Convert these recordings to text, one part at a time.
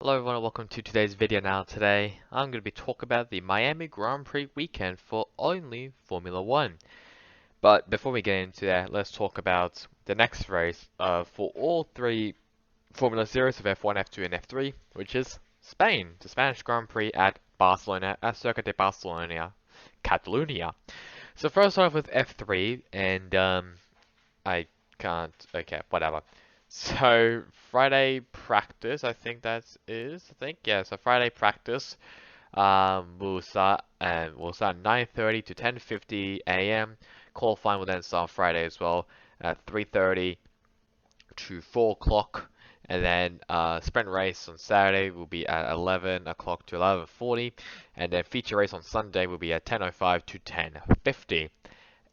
Hello everyone and welcome to today's video. Now today I'm going to be talking about the Miami Grand Prix weekend for only Formula 1. But before we get into that, let's talk about the next race for all three Formula series of F1, F2 and F3, which is Spain, the Spanish Grand Prix at Barcelona, at Circuit de Barcelona, Catalunya. So first off with F3, and I can't, okay, whatever. So Friday practice, I think that is. Yeah. So Friday practice, we'll start 9:30 to 10:50 a.m. Qualifying will then start on Friday as well at 3:30 to 4 o'clock, and then sprint race on Saturday will be at 11 o'clock to 11:40, and then feature race on Sunday will be at 10:05 to 10:50.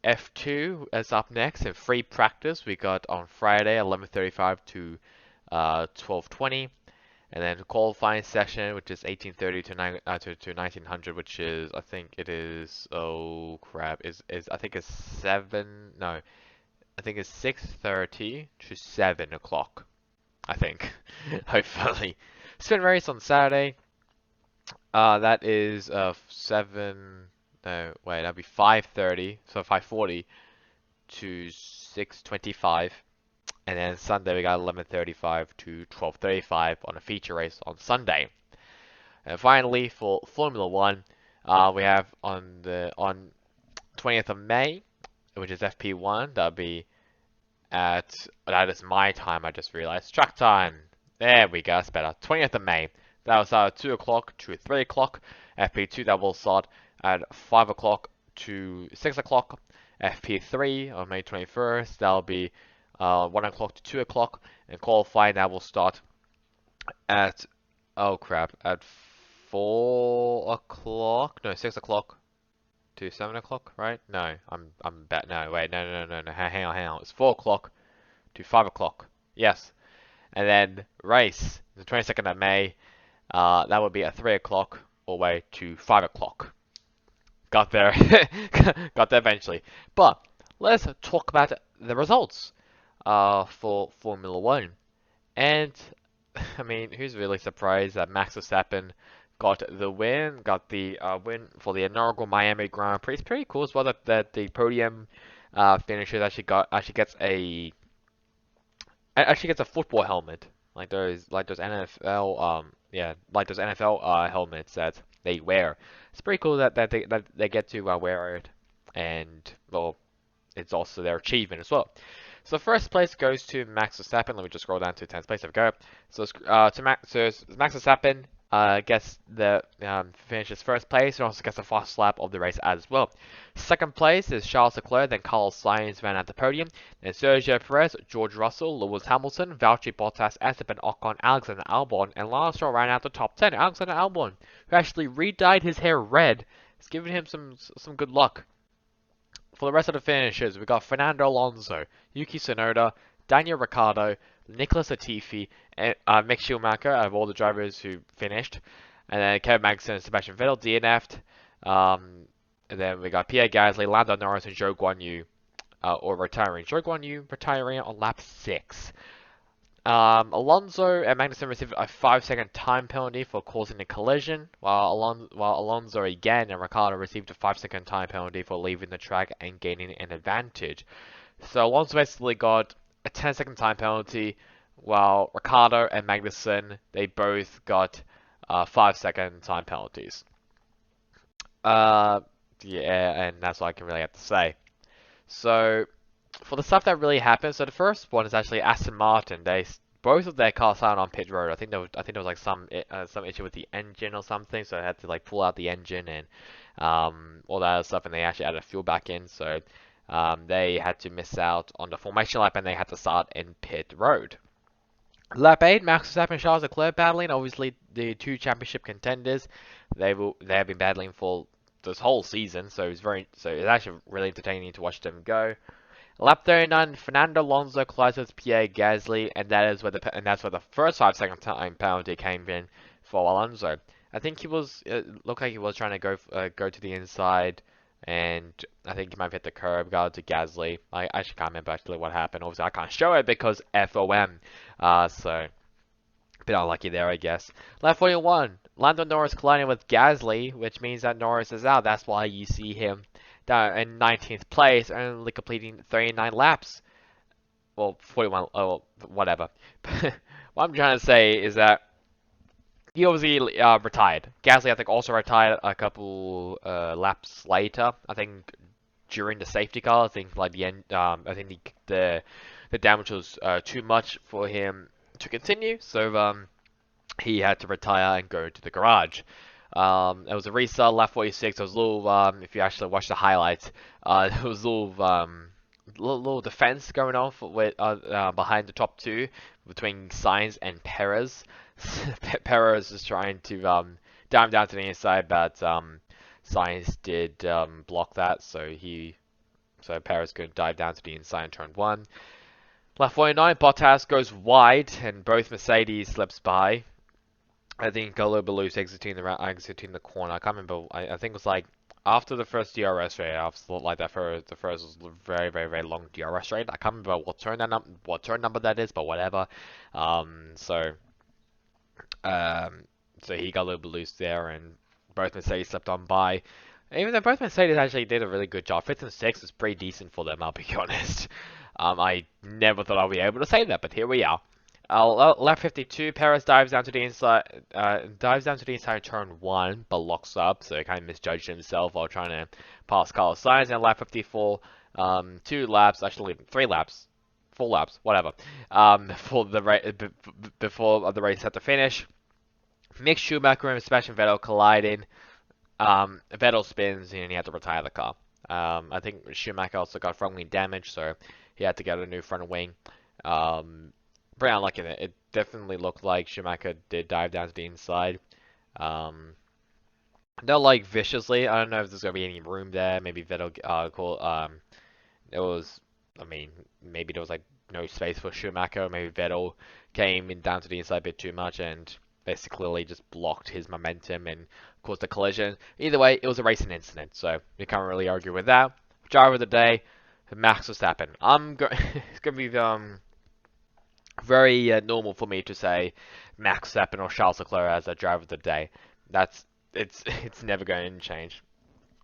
F2 is up next, and free practice we got on Friday 11:35 to 12:20, and then qualifying session which is 18:30 to 1900, which is I think it is oh crap is I think it's 7 no I think it's 6:30 to 7 o'clock I think hopefully. Sprint race on Saturday, that is 7 no wait that'd be 5:30 so 5:40 to 6:25, and then Sunday we got 11:35 to 12:35 on a feature race on Sunday. And finally for Formula One, we have on 20th of May, which is FP1. That is my time. I just realized track time. There we go. That's better. 20th of May. That was 2 o'clock to 3 o'clock. FP2 that will start at 5 o'clock to 6 o'clock. FP3 on May 21st, that'll be 1 o'clock to 2 o'clock, and qualifying that will start at, oh crap, at 4 o'clock, no, 6 o'clock to 7 o'clock, right? No, I'm bad, no, wait, no, hang on, it's 4 o'clock to 5 o'clock, yes, and then race, the 22nd of May, that would be at 3 o'clock all the way to 5 o'clock. Got there. Got there eventually. But let's talk about the results for Formula One. And I mean, who's really surprised that Max Verstappen got the win? Got the win for the inaugural Miami Grand Prix. It's pretty cool as well that the podium finisher actually gets a football helmet, like those NFL like those NFL helmets that they wear. It's pretty cool that they get to wear it, and well, it's also their achievement as well. So first place goes to Max Verstappen. Let me just scroll down to 10th place. There we go. So Max Verstappen gets the finishes first place and also gets the fastest lap of the race as well. Second place is Charles Leclerc, then Carlos Sainz ran at the podium, then Sergio Perez, George Russell, Lewis Hamilton, Valtteri Bottas, Esteban Ocon, Alexander Albon, and last row ran out the top 10. Alexander Albon, who actually re-dyed his hair red, has given him some good luck. For the rest of the finishers, we got Fernando Alonso, Yuki Tsunoda, Daniel Ricciardo, Nicholas Latifi, and Mick Schumacher out of all the drivers who finished, and then Kevin Magnussen and Sebastian Vettel DNF'd. And then we got Pierre Gasly, Lando Norris, and Zhou Guanyu retiring. Zhou Guanyu retiring on lap 6. Alonso and Magnussen received a 5-second time penalty for causing a collision, while Alonso again and Ricciardo received a 5-second time penalty for leaving the track and gaining an advantage. So Alonso basically got a 10-second time penalty, while Ricciardo and Magnussen, they both got 5-second time penalties. Yeah, and that's all I can really have to say. So for the stuff that really happened, so the first one is actually Aston Martin. Both of their cars started on pit road. I think there was like some issue with the engine or something, so they had to like pull out the engine and all that other stuff, and they actually added fuel back in. So they had to miss out on the formation lap, and they had to start in pit road. Lap 8, Max Verstappen and Charles Leclerc battling. Obviously, the two championship contenders. They have been battling for this whole season, so it's actually really entertaining to watch them go. Lap 39, Fernando Alonso collides with Pierre Gasly, and that's where the first 5-second time penalty came in for Alonso. I think it looked like he was trying to go to the inside, and I think he might have hit the curb, got to Gasly. I actually can't remember actually what happened. Obviously, I can't show it because FOM. Bit unlucky there, I guess. Lap 41, Lando Norris colliding with Gasly, which means that Norris is out. That's why you see him down in 19th place, only completing 39 laps. Well, 41, oh, whatever. What I'm trying to say is that he obviously retired. Gasly, I think, also retired a couple laps later. I think during the safety car. I think like the end. I think the damage was too much for him to continue. So he had to retire and go to the garage. It was a restart, lap 46. There was a little, if you actually watch the highlights, there was a little defense going on with behind the top two between Sainz and Perez. Perez is trying to dive down to the inside, but Sainz did block that, so Perez could dive down to the inside in turn one. Lap 49, Bottas goes wide, and both Mercedes slips by. I think Galobalus exiting the corner. I can't remember. I think it was like after the first DRS raid. I thought like that the first was a very very very long DRS raid. I can't remember what turn number that is, but whatever. So he got a little bit loose there, and both Mercedes slipped on by. Even though both Mercedes actually did a really good job, 5th and 6th is pretty decent for them. I'll be honest. I never thought I'd be able to say that, but here we are. Lap 52, Perez dives down to the inside, turn 1, but locks up, so he kind of misjudged himself while trying to pass Carlos Sainz. And lap 54, 2 laps, actually 3 laps, 4 laps, whatever, before the race had to finish. Mick Schumacher and Sebastian Vettel colliding. Vettel spins and he had to retire the car. I think Schumacher also got front wing damage, so he had to get a new front wing. Pretty unlucky. It definitely looked like Schumacher did dive down to the inside. Not like viciously. I don't know if there's gonna be any room there. Maybe Vettel it was. I mean, maybe there was like no space for Schumacher. Maybe Vettel came in down to the inside a bit too much and basically just blocked his momentum and caused a collision. Either way, it was a racing incident, so we can't really argue with that. Driver of the day, Max Verstappen. It's gonna be very normal for me to say Max Verstappen or Charles Leclerc as a driver of the day. It's never going to change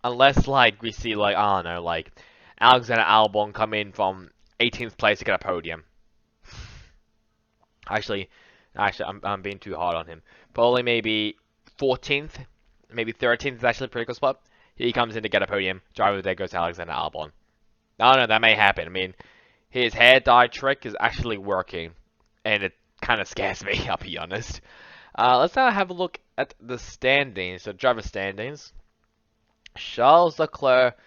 unless like we see like I don't know like Alexander Albon come in from 18th place to get a podium. Actually, I'm being too hard on him. Probably maybe 14th, maybe 13th is actually a pretty good spot. He comes in to get a podium. Driver of the day goes to Alexander Albon. I don't know, that may happen. I mean, his hair dye trick is actually working, and it kind of scares me, I'll be honest. Let's now have a look at the standings, so driver standings. Charles Leclerc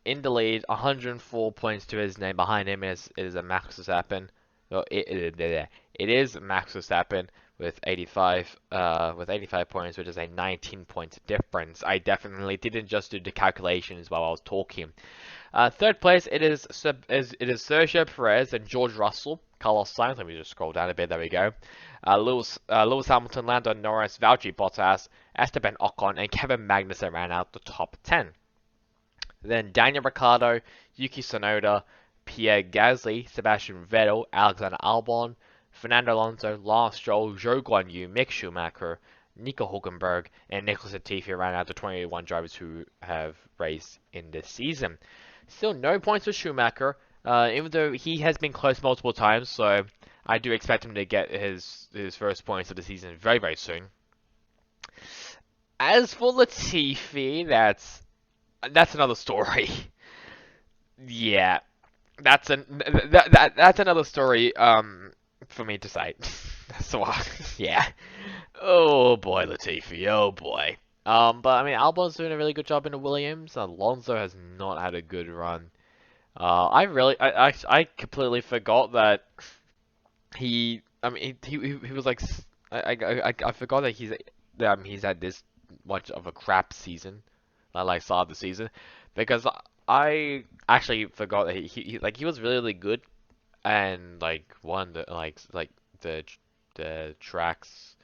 in the lead, 104 points to his name. Behind him is a Max Verstappen. Well, it is Max Verstappen with 85 points, which is a 19-point difference. I definitely didn't just do the calculations while I was talking. Third place, it is Sergio Perez and George Russell. Carlos Sainz, let me just scroll down a bit, there we go. Lewis Hamilton, Lando Norris, Valtteri Bottas, Esteban Ocon, and Kevin Magnussen ran out the top 10. Then Daniel Ricciardo, Yuki Tsunoda, Pierre Gasly, Sebastian Vettel, Alexander Albon, Fernando Alonso, Lance Stroll, Zhou Guanyu, Mick Schumacher, Nico Hulkenberg, and Nicholas Latifi ran out the 21 drivers who have raced in this season. Still no points for Schumacher, even though he has been close multiple times, so I do expect him to get his first points of the season very, very soon. As for Latifi, that's another story. Yeah, that's another story for me to say. So yeah. Oh boy, Latifi. Oh boy. But I mean, Albon's doing a really good job in the Williams. Alonso has not had a good run. I completely forgot that he was like I forgot that he's had this much of a crap season, like start of the season, because I actually forgot that he was really, really good and like won the tracks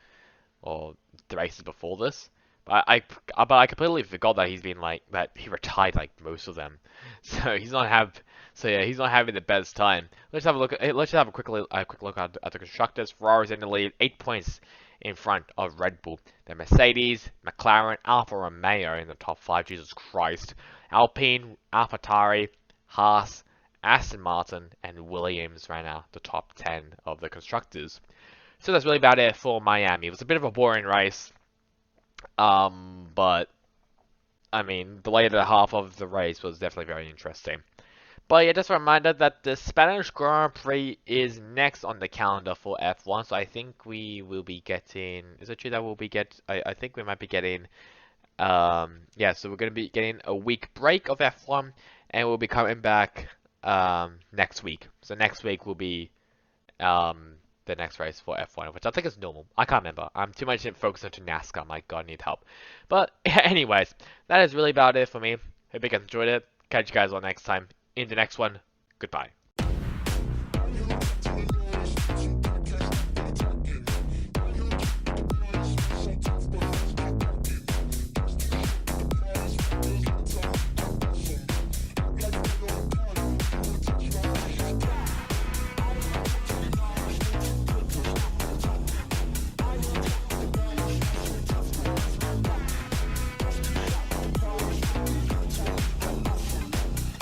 or the races before this. But I completely forgot that he's been like that. He retired like most of them, so he's not have. So yeah, he's not having the best time. Let's have a look. Let's have a quick look at the constructors. Ferrari's in the lead, 8 points in front of Red Bull. Then Mercedes, McLaren, Alfa Romeo in the top five. Jesus Christ. Alpine, AlphaTauri, Haas, Aston Martin, and Williams right now the top 10 of the constructors. So that's really about it for Miami. It was a bit of a boring race. But I mean, the later half of the race was definitely very interesting. But yeah, just a reminder that the Spanish Grand Prix is next on the calendar for F1. So I think we will be getting. Is it true that we'll be get? I think we might be getting. Yeah, so we're gonna be getting a week break of F1, and we'll be coming back next week. So next week will be the next race for F1, which I think is normal. I can't remember. I'm too much focused into NASCAR. My God, I need help. But anyways, that is really about it for me. Hope you guys enjoyed it. Catch you guys all next time in the next one. Goodbye.